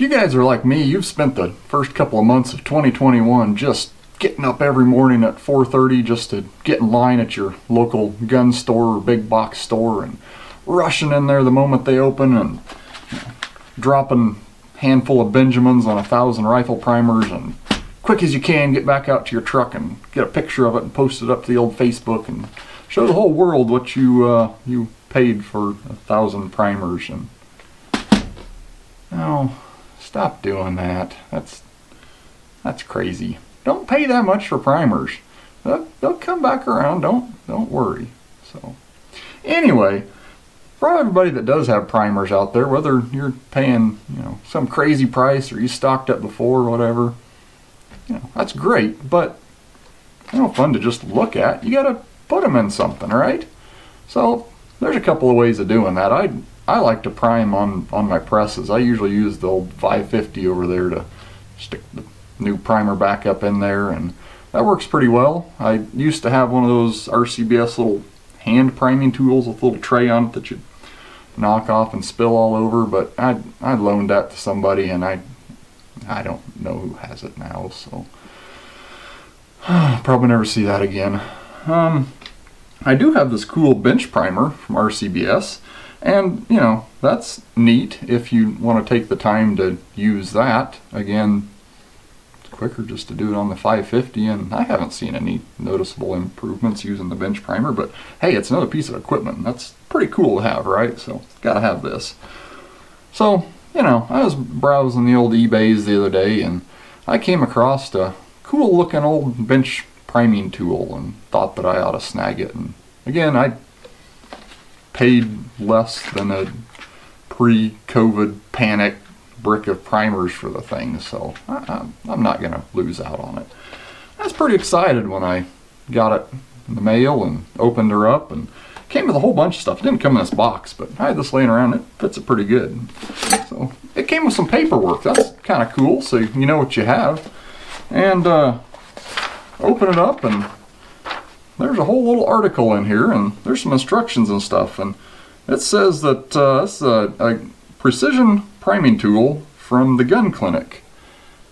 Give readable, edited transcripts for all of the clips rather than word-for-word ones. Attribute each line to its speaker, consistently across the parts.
Speaker 1: If you guys are like me, you've spent the first couple of months of 2021 just getting up every morning at 4:30 just to get in line at your local gun store or big box store and rushing in there the moment they open and dropping a handful of Benjamins on 1,000 rifle primers and quick as you can get back out to your truck and get a picture of it and post it up to the old Facebook and show the whole world what you paid for 1,000 primers. And no, stop doing that. That's crazy. Don't pay that much for primers. They'll come back around. Don't worry. So anyway, for everybody that does have primers out there, whether you're paying some crazy price or you stocked up before or whatever, that's great. But fun to just look at. You gotta put them in something, right? So there's a couple of ways of doing that. I like to prime on my presses. I usually use the old 550 over there to stick the new primer back up in there, and that works pretty well. I used to have one of those RCBS little hand priming tools with a little tray on it that you'd knock off and spill all over, but I loaned that to somebody, and I don't know who has it now, so probably never see that again. I do have this cool bench primer from RCBS, and that's neat if you want to take the time to use that. Again, it's quicker just to do it on the 550, and I haven't seen any noticeable improvements using the bench primer, but hey, it's another piece of equipment, and that's pretty cool to have, right? So gotta have this. So I was browsing the old eBays the other day, and I came across a cool looking old bench priming tool and thought that I ought to snag it. And again, I paid less than a pre-COVID panic brick of primers for the thing, so I'm not gonna lose out on it. I was pretty excited when I got it in the mail and opened her up, and came with a whole bunch of stuff. It didn't come in this box, but I had this laying around. It fits it pretty good. So it came with some paperwork. That's kind of cool, so you know what you have. And open it up, and there's a whole little article in here, and there's some instructions and stuff. And it says that it's a precision priming tool from the Gun Clinic,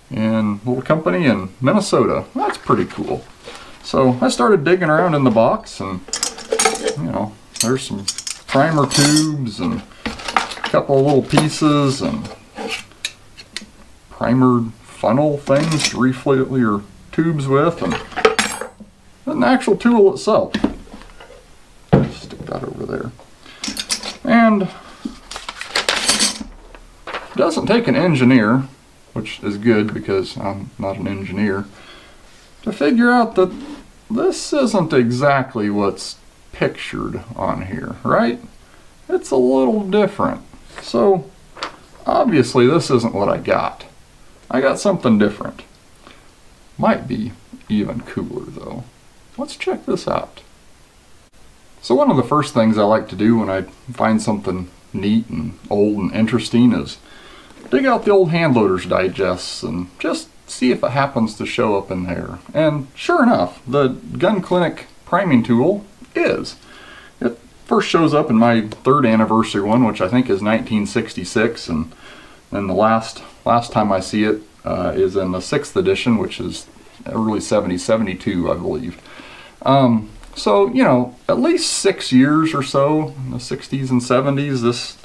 Speaker 1: and a little company in Minnesota. That's pretty cool. So I started digging around in the box, and there's some primer tubes and a couple of little pieces and primer funnel things to refill your tubes with, and then the actual tool itself. Stick that over there. And it doesn't take an engineer, which is good because I'm not an engineer, to figure out that this isn't exactly what's pictured on here, right? It's a little different. So obviously this isn't what I got. I got something different. Might be even cooler though. Let's check this out. So one of the first things I like to do when I find something neat and old and interesting is dig out the old hand loaders digests and just see if it happens to show up in there. And sure enough, the Gun Clinic priming tool is. It first shows up in my 3rd anniversary one, which I think is 1966, and then the last time I see it is in the 6th edition, which is early 70s, 72, I believe. So at least 6 years or so, in the 60s and 70s, this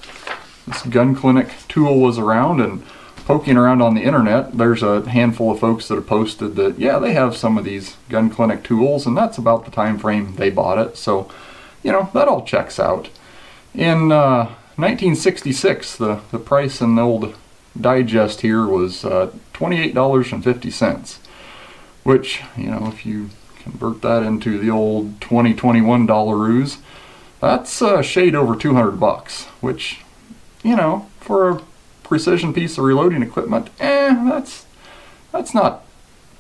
Speaker 1: Gun Clinic tool was around, and poking around on the internet, there's a handful of folks that have posted that, yeah, they have some of these Gun Clinic tools, and that's about the time frame they bought it. So, that all checks out. In 1966, the price in the old digest here was $28.50, which, if you convert that into the old 2021 dollaroos, that's a shade over 200 bucks, which, for a precision piece of reloading equipment, that's not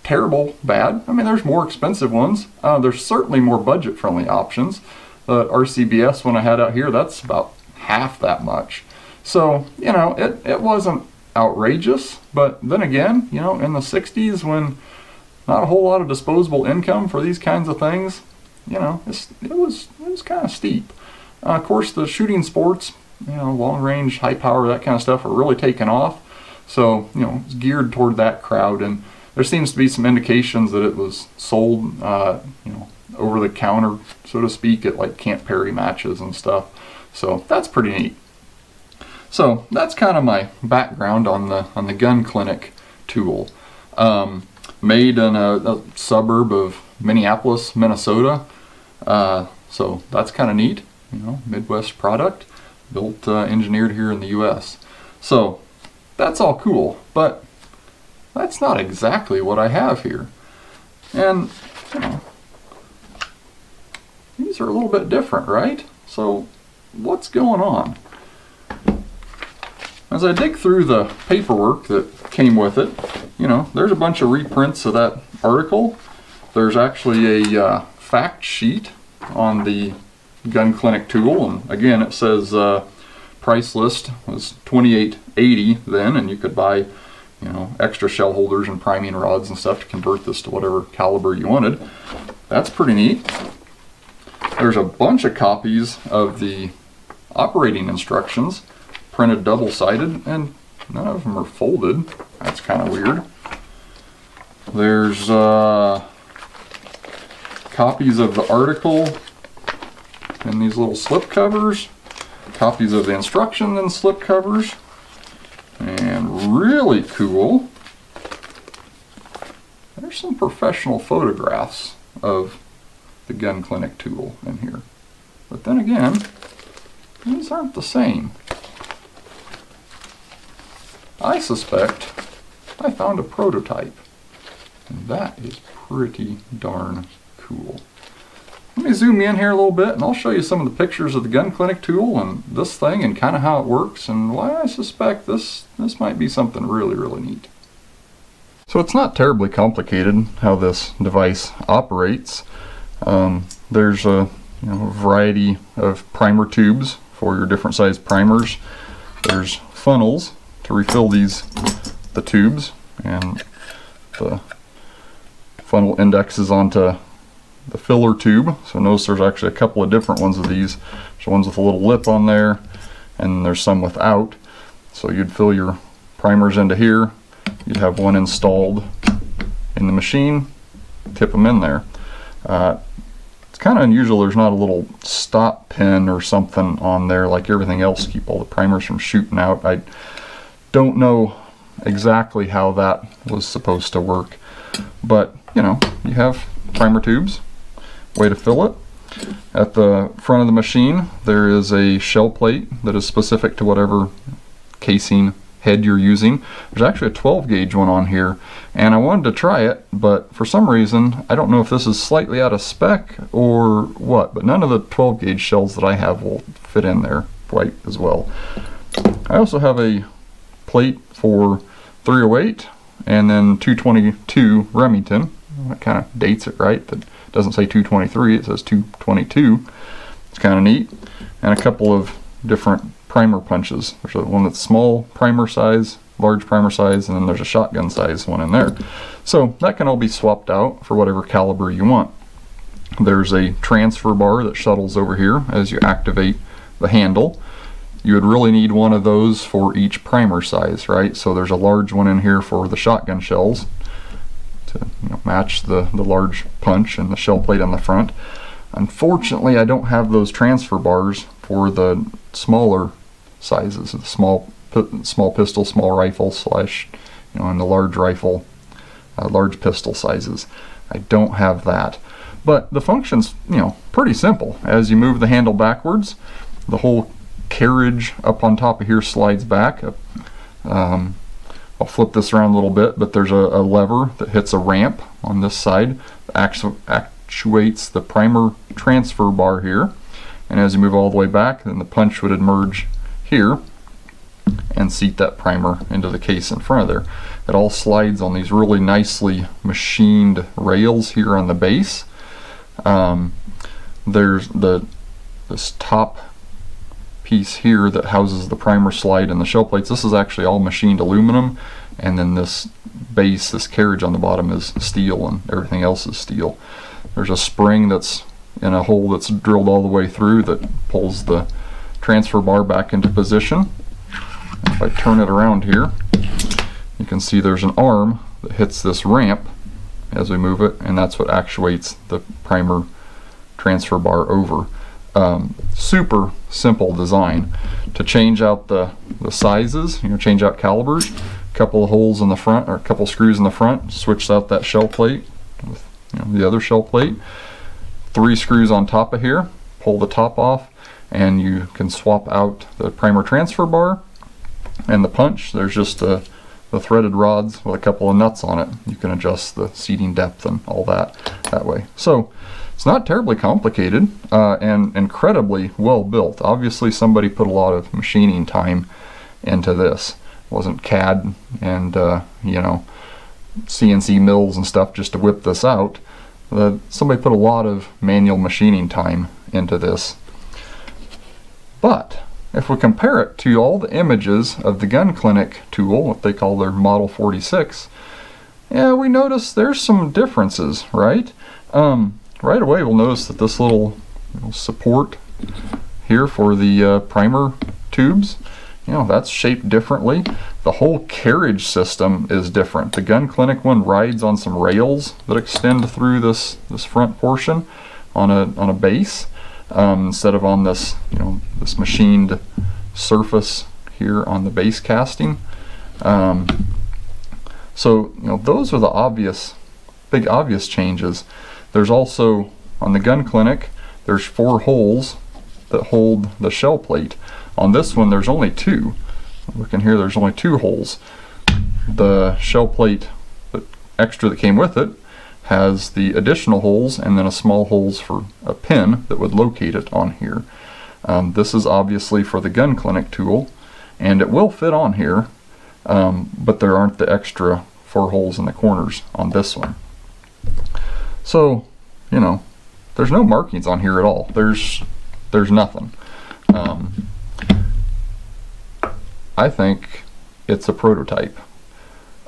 Speaker 1: terrible bad. I mean, there's more expensive ones. There's certainly more budget-friendly options. The RCBS one I had out here, that's about half that much. So, it wasn't outrageous, but then again, in the 60s when not a whole lot of disposable income for these kinds of things, it was kind of steep. Of course, the shooting sports, long range, high power, that kind of stuff are really taking off. So, you know, it's geared toward that crowd, and there seems to be some indications that it was sold, you know, over the counter, so to speak, at like Camp Perry matches and stuff. So that's pretty neat. So that's kind of my background on the gun clinic tool. Made in a suburb of Minneapolis, Minnesota. So that's kind of neat, you know, Midwest product, built, engineered here in the US. So that's all cool, but that's not exactly what I have here. And, you know, these are a little bit different, right? So what's going on? As I dig through the paperwork that came with it, you know, there's a bunch of reprints of that article. There's actually a fact sheet on the gun clinic tool, and again it says price list was $28.80 then, and you could buy, you know, extra shell holders and priming rods and stuff to convert this to whatever caliber you wanted. That's pretty neat. There's a bunch of copies of the operating instructions, printed double-sided, and none of them are folded. That's kind of weird. There's copies of the article in these little slip covers, copies of the instruction in slip covers, and really cool, there's some professional photographs of the gun clinic tool in here. But then again, these aren't the same. I suspect I found a prototype, and that is pretty darn cool. Let me zoom in here a little bit, and I'll show you some of the pictures of the gun clinic tool and this thing and kind of how it works and why I suspect this might be something really, really neat. So it's not terribly complicated how this device operates. There's a variety of primer tubes for your different size primers. There's funnels to refill the tubes, and the funnel indexes onto the filler tube. So notice there's actually a couple of different ones of these. There's ones with a little lip on there, and there's some without. So you'd fill your primers into here, you'd have one installed in the machine, tip them in there. It's kind of unusual there's not a little stop pin or something on there like everything else to keep all the primers from shooting out. I don't know exactly how that was supposed to work, but you know, you have primer tubes, way to fill it. At the front of the machine there is a shell plate that is specific to whatever casing head you're using. There's actually a 12 gauge one on here, and I wanted to try it, but for some reason I don't know if this is slightly out of spec or what, but none of the 12 gauge shells that I have will fit in there quite as well. I also have a plate for 308 and then 222 Remington. That kind of dates it right. That doesn't say 223, it says 222. It's kind of neat. And a couple of different primer punches. There's one that's small primer size, large primer size, and then there's a shotgun size one in there. So that can all be swapped out for whatever caliber you want. There's a transfer bar that shuttles over here as you activate the handle. You would really need one of those for each primer size, right? So there's a large one in here for the shotgun shells to match the large punch and the shell plate on the front. Unfortunately, I don't have those transfer bars for the smaller sizes, the small pistol, small rifle slash, and the large rifle, large pistol sizes. I don't have that, but the function's pretty simple. As you move the handle backwards, the whole carriage up on top of here slides back. I'll flip this around a little bit, but there's a lever that hits a ramp on this side that actuates the primer transfer bar here, and as you move all the way back, then the punch would emerge here and seat that primer into the case in front of there. It all slides on these really nicely machined rails here on the base. There's this top piece here that houses the primer slide and the shell plates. This is actually all machined aluminum, and then this base, this carriage on the bottom, is steel, and everything else is steel. There's a spring that's in a hole that's drilled all the way through that pulls the transfer bar back into position. If I turn it around here, you can see there's an arm that hits this ramp as we move it, and that's what actuates the primer transfer bar over. Super simple design. To change out the sizes, change out calibers, a couple of holes in the front, or a couple screws in the front, switch out that shell plate with the other shell plate. 3 screws on top of here, pull the top off, and you can swap out the primer transfer bar. And the punch, there's just the threaded rods with a couple of nuts on it. You can adjust the seating depth and all that way. So it's not terribly complicated, and incredibly well built. Obviously somebody put a lot of machining time into this. It wasn't CAD and CNC mills and stuff just to whip this out. Somebody put a lot of manual machining time into this. But if we compare it to all the images of the Gun Clinic tool, what they call their Model 46, yeah, we notice there's some differences, right? Right away we'll notice that this little support here for the primer tubes, that's shaped differently. The whole carriage system is different. The Gun Clinic one rides on some rails that extend through this front portion on a base, instead of on this this machined surface here on the base casting. So those are the big obvious changes. There's also, on the Gun Clinic, there's 4 holes that hold the shell plate. On this one there's only 2. Look in here, there's only 2 holes. The shell plate extra that came with it has the additional holes and then a small holes for a pin that would locate it on here. This is obviously for the Gun Clinic tool, and it will fit on here, but there aren't the extra 4 holes in the corners on this one. So, there's no markings on here at all. There's nothing. I think it's a prototype.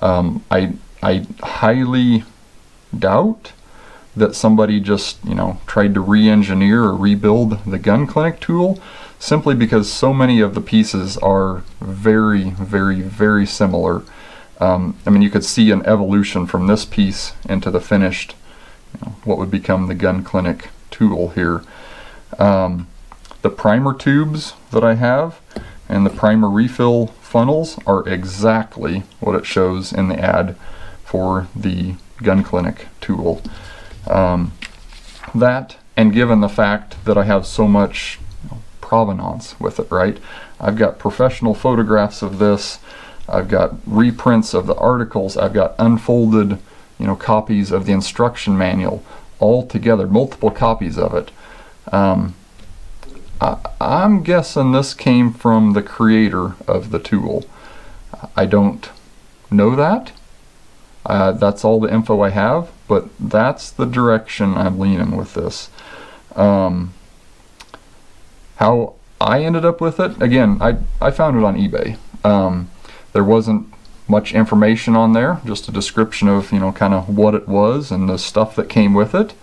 Speaker 1: I highly doubt that somebody just tried to re-engineer or rebuild the Gun Clinic tool, simply because so many of the pieces are very, very, very similar. I mean, you could see an evolution from this piece into the finished, what would become the Gun Clinic tool here. The primer tubes that I have and the primer refill funnels are exactly what it shows in the ad for the Gun Clinic tool. That, and given the fact that I have so much provenance with it, right? I've got professional photographs of this, I've got reprints of the articles, I've got unfolded copies of the instruction manual all together, multiple copies of it. I'm guessing this came from the creator of the tool. I don't know that. That's all the info I have, but that's the direction I'm leaning with this. How I ended up with it, again, I found it on eBay. There wasn't much information on there, just a description of kind of what it was and the stuff that came with it.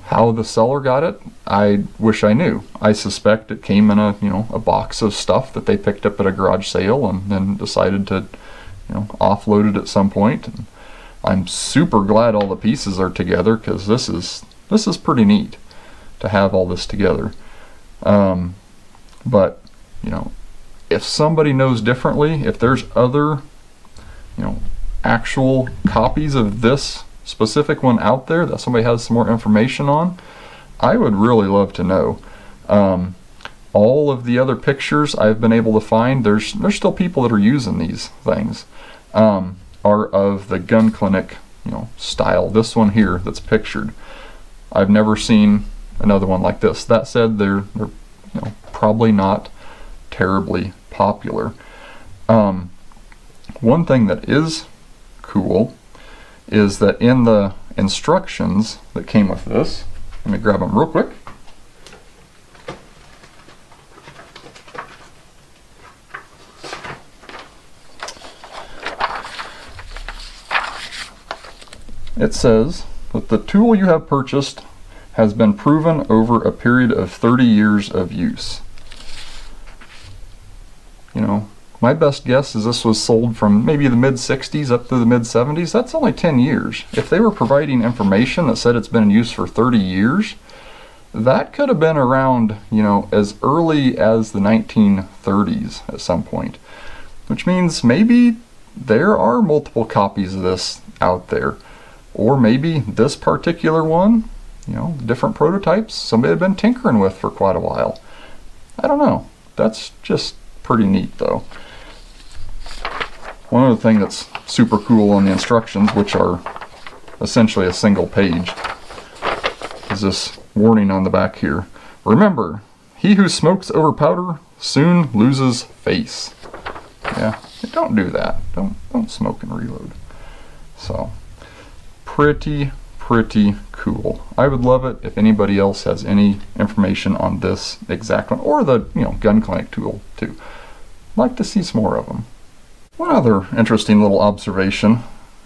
Speaker 1: How the seller got it, I wish I knew. I suspect it came in a box of stuff that they picked up at a garage sale and then decided to offload it at some point. And I'm super glad all the pieces are together, because this is pretty neat to have all this together. But if somebody knows differently, if there's other actual copies of this specific one out there that somebody has some more information on, I would really love to know. All of the other pictures I've been able to find, there's still people that are using these things, are of the Gun Clinic style. This one here that's pictured, I've never seen another one like this. That said, they're probably not terribly popular. One thing that is cool is that in the instructions that came with this, let me grab them real quick. It says that the tool you have purchased has been proven over a period of 30 years of use. My best guess is this was sold from maybe the mid-60s up to the mid-70s. That's only 10 years. If they were providing information that said it's been in use for 30 years, that could have been around, you know, as early as the 1930s at some point. Which means maybe there are multiple copies of this out there. Or maybe this particular one, you know, different prototypes, somebody had been tinkering with for quite a while. I don't know. That's just pretty neat though. One other thing that's super cool on the instructions, which are essentially a single page, is this warning on the back here. Remember, he who smokes over powder soon loses face. Yeah, don't do that. Don't smoke and reload. So, pretty cool. I would love it if anybody else has any information on this exact one, or the, you know, gun clinic tool too. I'd like to see some more of them. One other interesting little observation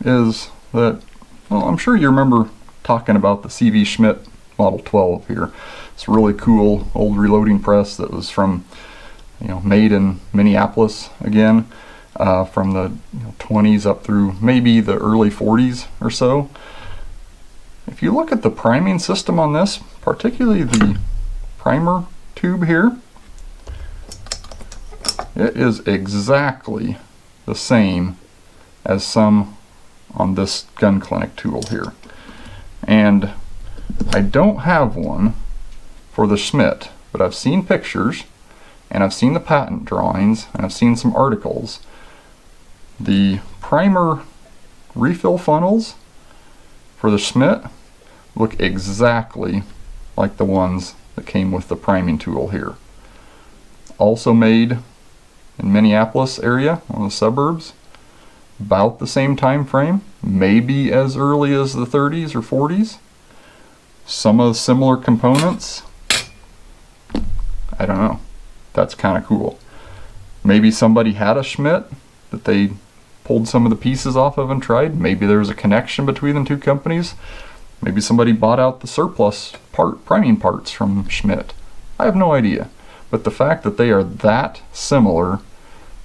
Speaker 1: is that, well, I'm sure you remember talking about the CV Schmitt Model 12 here. It's a really cool old reloading press that was from, you know, made in Minneapolis again, from the 20s up through maybe the early 40s or so. If you look at the priming system on this, particularly the primer tube here, it is exactly the same as some on this gun clinic tool here. And I don't have one for the Schmitt, but I've seen pictures and I've seen the patent drawings and I've seen some articles. The primer refill funnels for the Schmitt look exactly like the ones that came with the priming tool here. Also made in Minneapolis area, on the suburbs, about the same time frame, maybe as early as the 30s or 40s. Some of the similar components, I don't know. That's kind of cool. Maybe somebody had a Schmitt that they pulled some of the pieces off of and tried. Maybe there was a connection between the two companies. Maybe somebody bought out the surplus priming parts from Schmitt. I have no idea. But the fact that they are that similar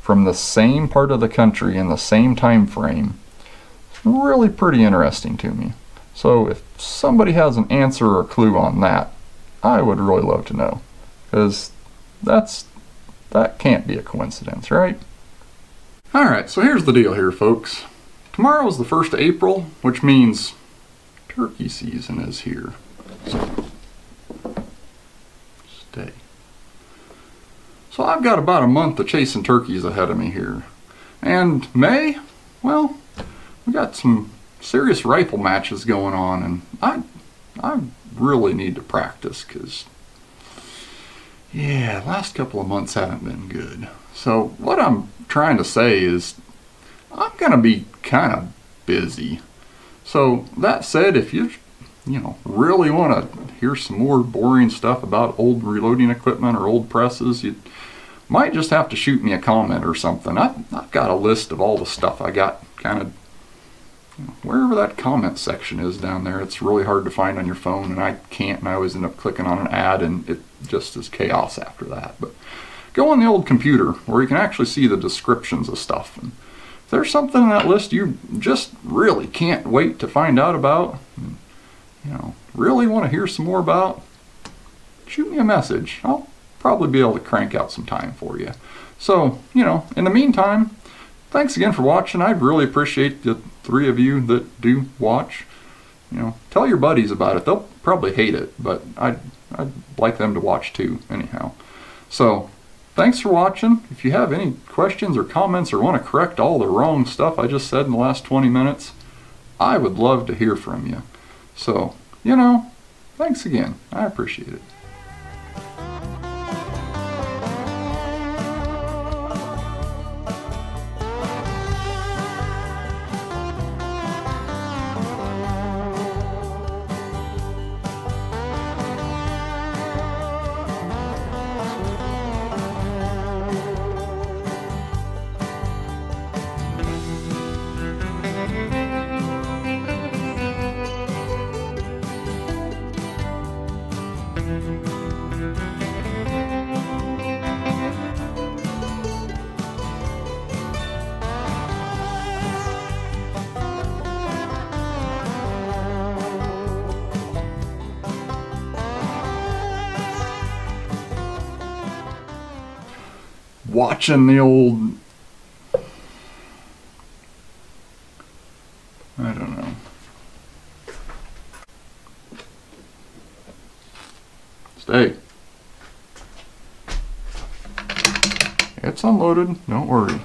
Speaker 1: from the same part of the country in the same time frame is really pretty interesting to me. So if somebody has an answer or a clue on that, I would really love to know. Because that can't be a coincidence, right? Alright, so here's the deal here, folks. Tomorrow is the 1st of April, which means turkey season is here. So, stay. So I've got about a month of chasing turkeys ahead of me here. And May, well, we got some serious rifle matches going on, and I really need to practice because, yeah, last couple of months haven't been good. So what I'm trying to say is I'm going to be kind of busy. So that said, if you really want to hear some more boring stuff about old reloading equipment or old presses, you might just have to shoot me a comment or something. I've got a list of all the stuff I got kind of, wherever that comment section is down there. It's really hard to find on your phone, and I can't, and I always end up clicking on an ad, and it just is chaos after that. But go on the old computer where you can actually see the descriptions of stuff. And if there's something in that list you just really can't wait to find out about, really want to hear some more about, shoot me a message. I'll probably be able to crank out some time for you. So, in the meantime, thanks again for watching. I'd really appreciate the 3 of you that do watch. Tell your buddies about it. They'll probably hate it, but I'd like them to watch too, anyhow. So, thanks for watching. If you have any questions or comments or want to correct all the wrong stuff I just said in the last 20 minutes, I would love to hear from you. So, thanks again. I appreciate it. watching the old, I don't know. Stay. It's unloaded, don't worry.